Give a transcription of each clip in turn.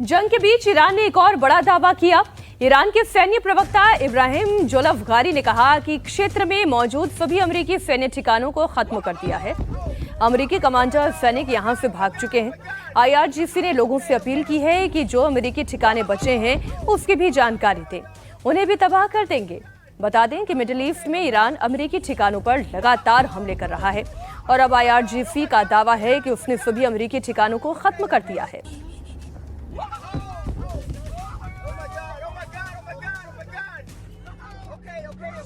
जंग के बीच ईरान ने एक और बड़ा दावा किया। ईरान के सैन्य प्रवक्ता इब्राहिम जोलफगारी ने कहा कि क्षेत्र में मौजूद सभी अमेरिकी सैन्य ठिकानों को खत्म कर दिया है। अमेरिकी कमांडर सैनिक यहां से भाग चुके हैं। IRGC ने लोगों से अपील की है कि जो अमेरिकी ठिकाने बचे हैं उसकी भी जानकारी दें, उन्हें भी तबाह कर देंगे। बता दें कि मिडिल ईस्ट में ईरान अमेरिकी ठिकानों पर लगातार हमले कर रहा है और अब IRGC का दावा है कि उसने सभी अमेरिकी ठिकानों को खत्म कर दिया है।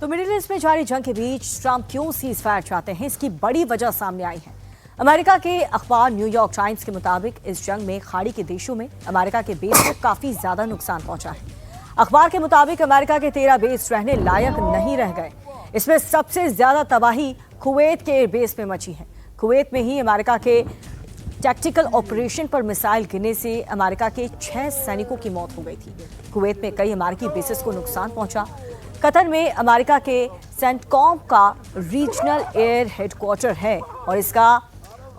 तो मिडिल ईस्ट में जारी जंग के बीच ट्रंप क्यों सीज फायर चाहते हैं, इसकी बड़ी वजह सामने आई है। अमेरिका के अखबार न्यूयॉर्क टाइम्स के मुताबिक इस जंग में खाड़ी के देशों में अमेरिका के बेस को काफी ज्यादा नुकसान पहुंचा है। अखबार के मुताबिक अमेरिका के 13 बेस रहने लायक नहीं रह गए। इसमें सबसे ज्यादा तबाही कुवैत के बेस में मची है। कुवैत में ही अमेरिका के टैक्टिकल ऑपरेशन पर मिसाइल गिरने से अमेरिका के 6 सैनिकों की मौत हो गई थी। कुवैत में कई अमेरिकी बेसेस को नुकसान पहुंचा। कतर में अमेरिका के सेंटकॉम का रीजनल एयर हेडक्वार्टर है और इसका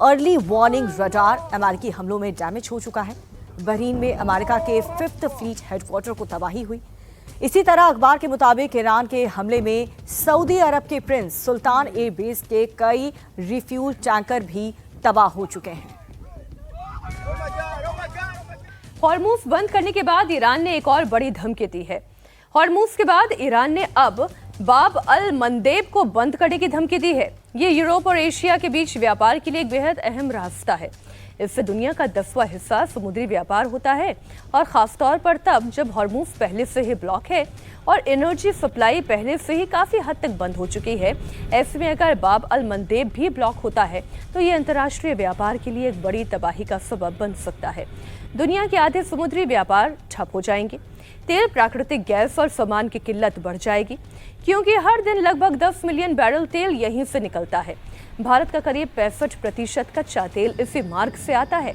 अर्ली वार्निंग रडार अमेरिकी हमलों में डैमेज हो चुका है। बहरीन में अमेरिका के 5th फ्लीट हेडक्वार्टर को तबाही हुई। इसी तरह अखबार के मुताबिक ईरान के हमले में सऊदी अरब के प्रिंस सुल्तान एयर बेस के कई रिफ्यूल टैंकर भी तबाह हो चुके हैं। हॉर्मुज़ बंद करने के बाद ईरान ने एक और बड़ी धमकी दी है। हॉर्मुज़ के बाद ईरान ने अब बाब अल मंदेब को बंद करने की धमकी दी है। ये यूरोप और एशिया के बीच व्यापार के लिए एक बेहद अहम रास्ता है। इससे दुनिया का 10वां हिस्सा समुद्री व्यापार होता है और खासतौर पर तब जब हॉर्मुज़ पहले से ही ब्लॉक है और एनर्जी सप्लाई पहले से ही काफ़ी हद तक बंद हो चुकी है। ऐसे में अगर बाब अल मंदेब भी ब्लॉक होता है तो ये अंतर्राष्ट्रीय व्यापार के लिए एक बड़ी तबाही का सबब बन सकता है। दुनिया के आधे समुद्री व्यापार ठप हो जाएंगे। तेल, प्राकृतिक गैस और सामान की किल्लत बढ़ जाएगी क्योंकि हर दिन लगभग 10 मिलियन बैरल तेल यहीं से निकलता है। भारत का करीब 65% कच्चा तेल इसी मार्ग से आता है।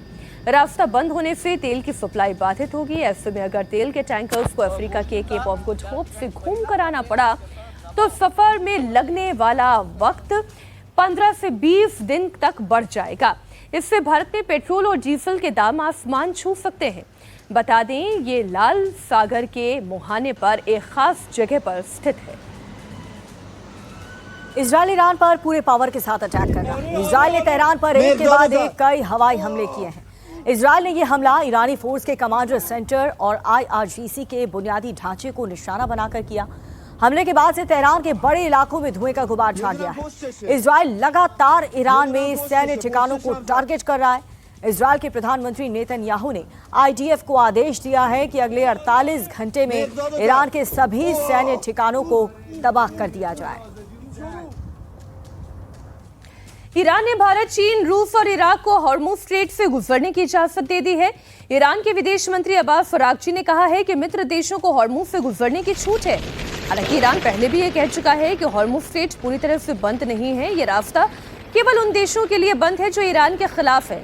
रास्ता बंद होने से तेल की सप्लाई बाधित होगी। ऐसे में अगर तेल के टैंकर्स को अफ्रीका के केप ऑफ गुड होप से घूम कर आना पड़ा तो सफर में लगने वाला वक्त 15 से 20 दिन तक बढ़ जाएगा। इससे भारत में पेट्रोल और डीजल के दाम आसमान छू सकते हैं। बता दें ये लाल सागर के मुहाने पर एक खास जगह पर स्थित है। इजरायल ईरान पर पूरे पावर के साथ अटैक कर रहा है। इजरायल ने तेहरान पर एक के बाद एक कई हवाई हमले किए हैं। इजरायल ने यह हमला ईरानी फोर्स के कमांडर सेंटर और IRGC के बुनियादी ढांचे को निशाना बनाकर किया। हमले के बाद से तेहरान के बड़े इलाकों में धुएं का गुबार छा गया है। इजरायल लगातार ईरान में सैन्य ठिकानों को टारगेट कर रहा है। इजरायल के प्रधानमंत्री नेतन्याहू ने IDF को आदेश दिया है कि अगले 48 घंटे में ईरान के सभी सैन्य ठिकानों को तबाह कर दिया जाए। ईरान ने भारत, चीन, रूस और इराक को हॉर्मुज़ स्ट्रेट से गुजरने की इजाजत दे दी है। ईरान के विदेश मंत्री अब्बास अरागची ने कहा है कि मित्र देशों को हॉर्मुज़ से गुजरने की छूट है। हालांकि ईरान पहले भी ये कह चुका है कि हॉर्मुज़ स्ट्रेट पूरी तरह से बंद नहीं है। ये रास्ता केवल उन देशों के लिए बंद है जो ईरान के खिलाफ है।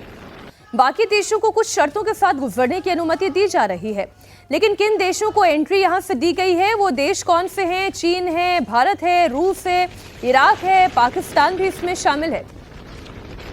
बाकी देशों को कुछ शर्तों के साथ गुजरने की अनुमति दी जा रही है। लेकिन किन देशों को एंट्री यहां से दी गई है, वो देश कौन से हैं? चीन है, भारत है, रूस है, इराक है, पाकिस्तान भी इसमें शामिल है।